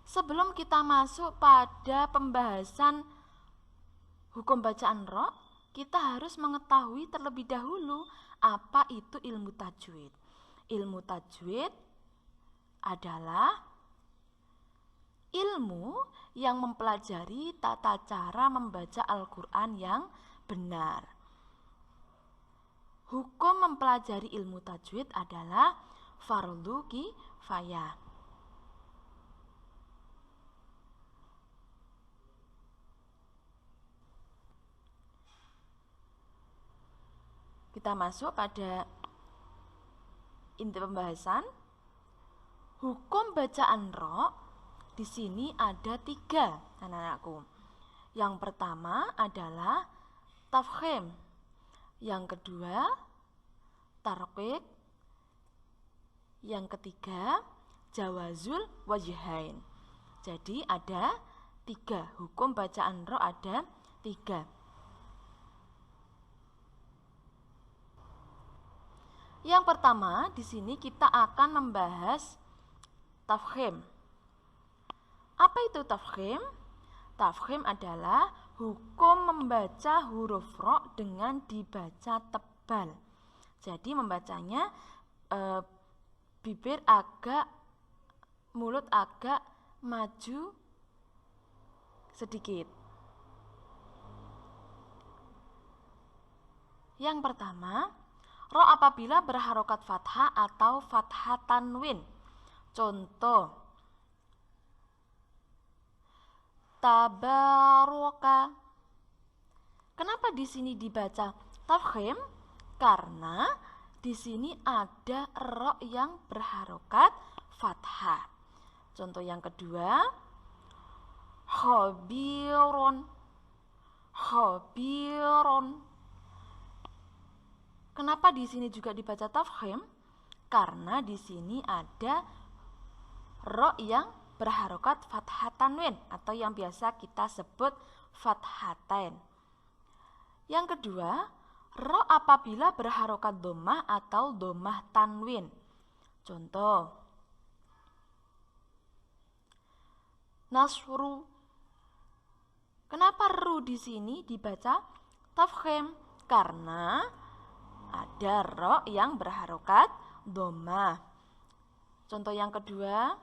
Sebelum kita masuk pada pembahasan hukum bacaan ro, kita harus mengetahui terlebih dahulu apa itu ilmu tajwid. Ilmu tajwid adalah ilmu yang mempelajari tata cara membaca Al-Quran yang benar. Hukum mempelajari ilmu tajwid adalah fardu kifayah. Kita masuk pada inti pembahasan. Hukum bacaan ro di sini ada 3, anak-anakku. Yang pertama adalah tafkhim, yang kedua tarqiq, yang ketiga jawazul wajhain. Jadi ada 3, hukum bacaan ro ada 3. Yang pertama, di sini kita akan membahas tafkhim. Apa itu tafkhim? Tafkhim adalah hukum membaca huruf ro dengan dibaca tebal. Jadi membacanya bibir agak, mulut agak maju sedikit. Yang pertama, ro apabila berharokat fathah atau fathah tanwin. Contoh, tabaroka. Kenapa di sini dibaca tafkhim? Karena di sini ada ro yang berharokat fathah. Contoh yang kedua, khabiron. Khabiron. Kenapa di sini juga dibaca tafkhim? Karena di sini ada ro yang berharokat fathah tanwin atau yang biasa kita sebut fathatain. Yang kedua, ro apabila berharokat dhammah atau dhammah tanwin. Contoh, nasru. Kenapa ru di sini dibaca tafkhim? Karena ada ro yang berharokat dhammah. Contoh yang kedua,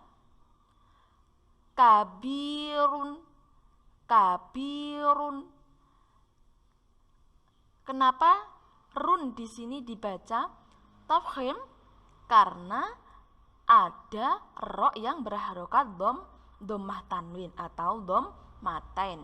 kabirun. Kabirun. Kenapa run di sini dibaca tafkhim? Karena ada ro yang berharokat dhammah tanwin atau dhammatain.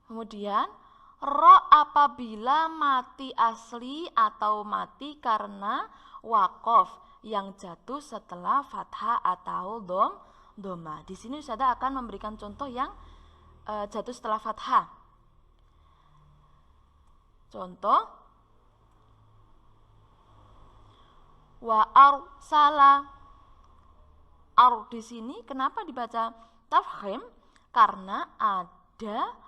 Kemudian ro apabila mati asli atau mati karena wakof yang jatuh setelah fathah atau dhammah. Di sini Ustazah akan memberikan contoh yang jatuh setelah fathah. Contoh, wa arsala. Ar di sini kenapa dibaca tafkhim? Karena ada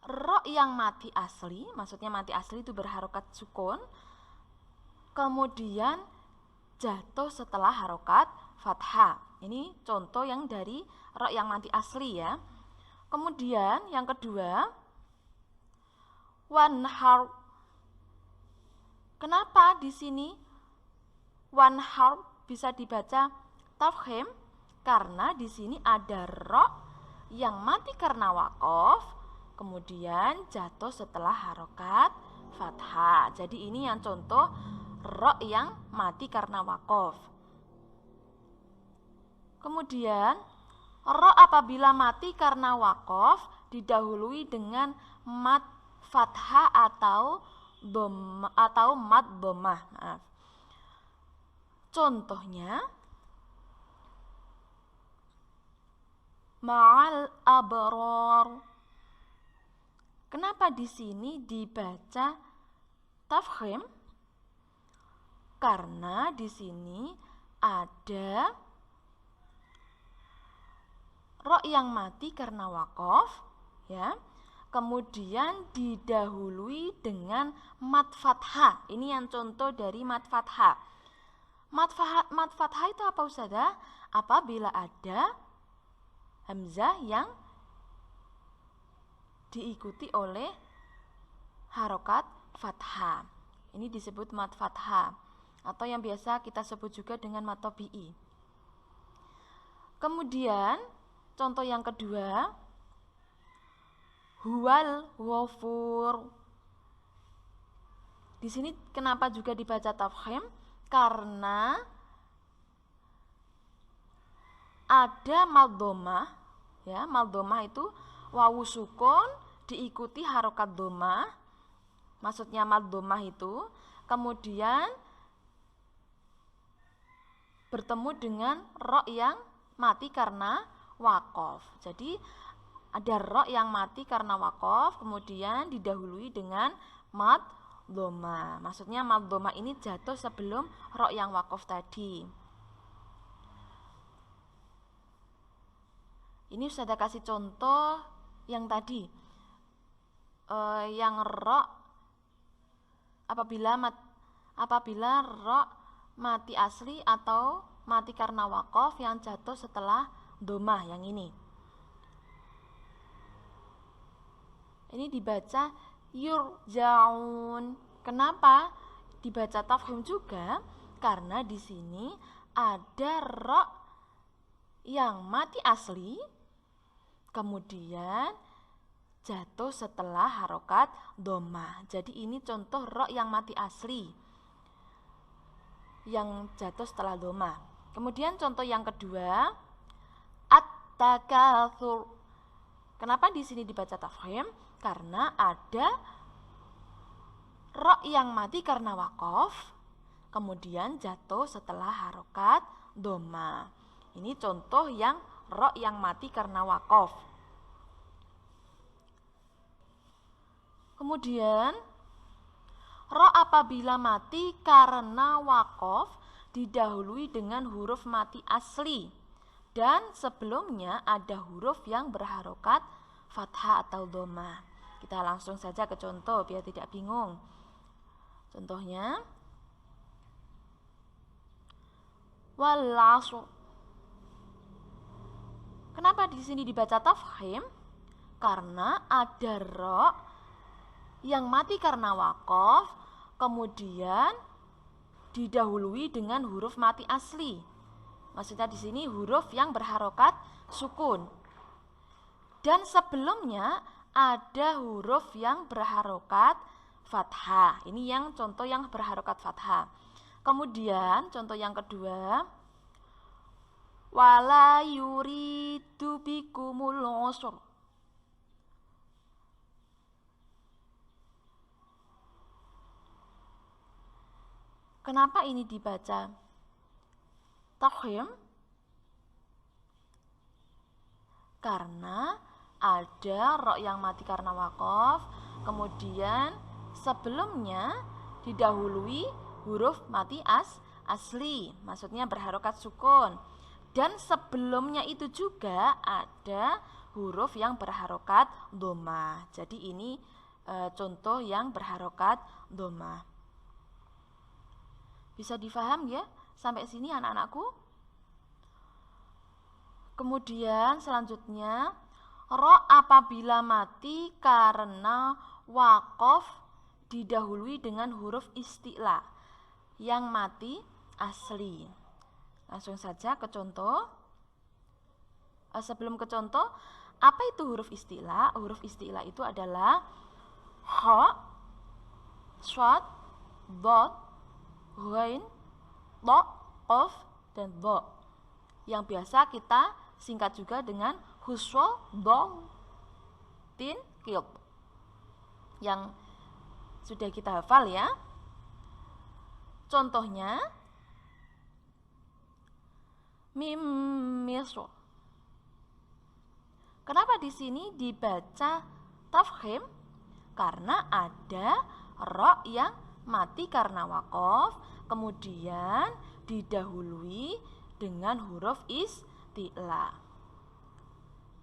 ro yang mati asli, maksudnya mati asli itu berharokat sukun, kemudian jatuh setelah harokat fathah. Ini contoh yang dari ro yang mati asli ya. Kemudian yang kedua, wanhar. Kenapa di sini wanhar bisa dibaca tafkhim? Karena di sini ada ro yang mati karena wakof, kemudian jatuh setelah harokat fathah. Jadi ini yang contoh ro yang mati karena wakof. Kemudian ro apabila mati karena wakof didahului dengan mat fathah atau mat dhammah. Maaf. Contohnya, ma'al abrar. Kenapa di sini dibaca tafkhim? Karena di sini ada ro yang mati karena wakof, ya. kemudian didahului dengan mad fathah. Ini yang contoh dari mad fathah. Mad fathah itu apa Ustazah? Apabila ada hamzah yang diikuti oleh harokat fathah. Ini disebut mad fathah atau yang biasa kita sebut juga dengan mad tabi'i. Kemudian contoh yang kedua, huwal ghafur. Di sini kenapa juga dibaca tafkhim? Karena ada mad dhammah, ya, mad dhammah itu wawu sukun diikuti harokat dhammah. Maksudnya mad dhammah itu kemudian bertemu dengan ro yang mati karena waqaf. Jadi ada ro yang mati karena waqaf kemudian didahului dengan mad dhammah. Maksudnya mad dhammah ini jatuh sebelum ro yang waqaf tadi. Ini sudah kasih contoh yang tadi, yang ro apabila ro mati asli atau mati karena waqaf yang jatuh setelah dhammah yang ini. Ini dibaca yurja'un. Kenapa dibaca tafkhim juga? Karena di sini ada ro yang mati asli kemudian jatuh setelah harokat dhammah. Jadi ini contoh ro yang mati asli yang jatuh setelah dhammah. Kemudian contoh yang kedua, at-takatsur. Kenapa di sini dibaca tafkhim? Karena ada ro yang mati karena waqaf kemudian jatuh setelah harokat dhammah. Ini contoh yang ro yang mati karena waqaf. Kemudian ro apabila mati karena waqaf didahului dengan huruf mati asli dan sebelumnya ada huruf yang berharokat fathah atau dhammah. Kita langsung saja ke contoh biar tidak bingung. Contohnya wal 'ashr. Kenapa di sini dibaca tafkhim? Karena ada ro yang mati karena waqaf kemudian didahului dengan huruf mati asli. Maksudnya di sini huruf yang berharokat sukun. Dan sebelumnya ada huruf yang berharokat fathah. Ini yang contoh yang berharokat fathah. Kemudian contoh yang kedua, wala yuridu bikumul usr. Kenapa ini dibaca tafkhim? Karena ada ro yang mati karena waqaf, kemudian sebelumnya didahului huruf mati asli, maksudnya berharokat sukun. Dan sebelumnya itu juga ada huruf yang berharokat dhammah. Jadi ini contoh yang berharokat dhammah. Bisa difaham ya sampai sini anak-anakku? Kemudian selanjutnya ro apabila mati karena waqaf didahului dengan huruf isti'la yang mati asli. Langsung saja ke contoh. Sebelum ke contoh, apa itu huruf isti'la? Huruf isti'la itu adalah ha, shad, dot, ghain, to, qaf, dan dha. Yang biasa kita singkat juga dengan huswa, dol, tin, qid. Yang sudah kita hafal ya. Contohnya mim misr. Kenapa di sini dibaca tafkhim? Karena ada ro yang mati karena waqaf, kemudian didahului dengan huruf isti'la.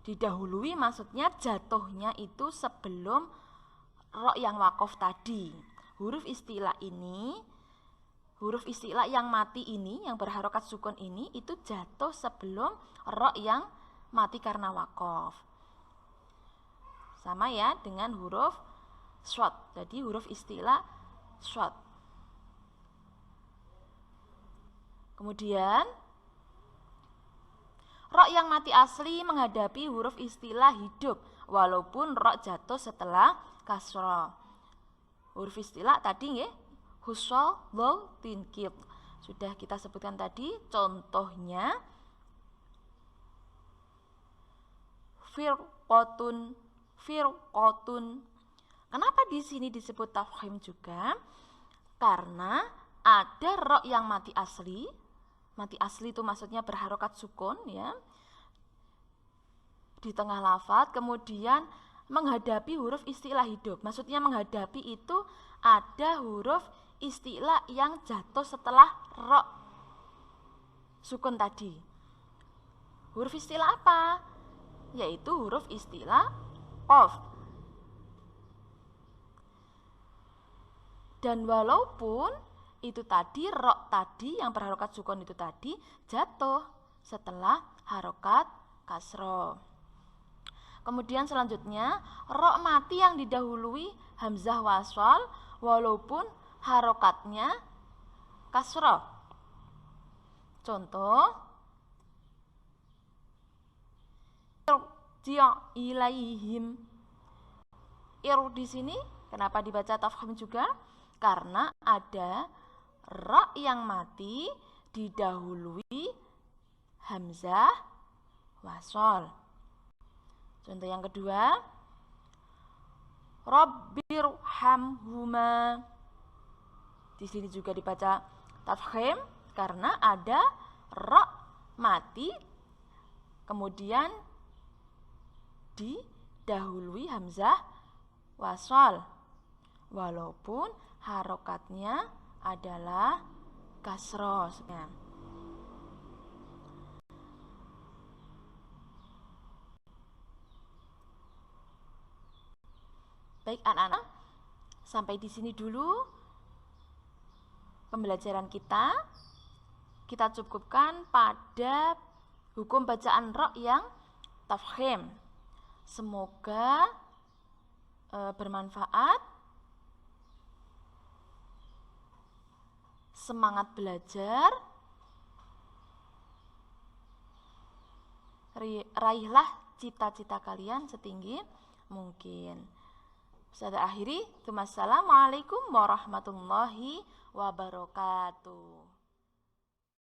Didahului maksudnya jatuhnya itu sebelum ro yang wakof tadi. Huruf istilah yang mati ini, yang berharokat sukun ini, itu jatuh sebelum ro yang mati karena wakof. Sama ya dengan huruf shad. Jadi huruf istilah shad. Kemudian ro yang mati asli menghadapi huruf istilah hidup walaupun ro jatuh setelah kasroh. Huruf istilah tadi nggih, husol, lol, tinkit. Sudah kita sebutkan tadi contohnya firqotun. Kenapa di sini disebut tafkhim juga? Karena ada ro yang mati asli. Mati asli itu maksudnya berharokat sukun ya. Di tengah lafadz, kemudian menghadapi huruf istilah hidup. Maksudnya menghadapi itu ada huruf istilah yang jatuh setelah ro sukun tadi. Huruf istilah apa? Yaitu huruf istilah qaf. Dan walaupun itu tadi ro tadi yang berharokat sukun itu tadi jatuh setelah harokat kasroh. Kemudian selanjutnya ro mati yang didahului hamzah wasol walaupun harokatnya kasroh. Contoh ilaihim. Di sini kenapa dibaca tafkhim juga? Karena ada ro yang mati didahului hamzah wasol. Contoh yang kedua, Rabbirhamhuma. Di sini juga dibaca tafkhim karena ada ro mati kemudian didahului hamzah wasol walaupun harokatnya adalah kasroh. Baik anak-anak, sampai di sini dulu pembelajaran kita. Kita cukupkan pada hukum bacaan ro yang tafkhim. Semoga bermanfaat. Semangat belajar. Raihlah cita-cita kalian setinggi mungkin. Saya akhiri. Wassalamualaikum warahmatullahi wabarakatuh.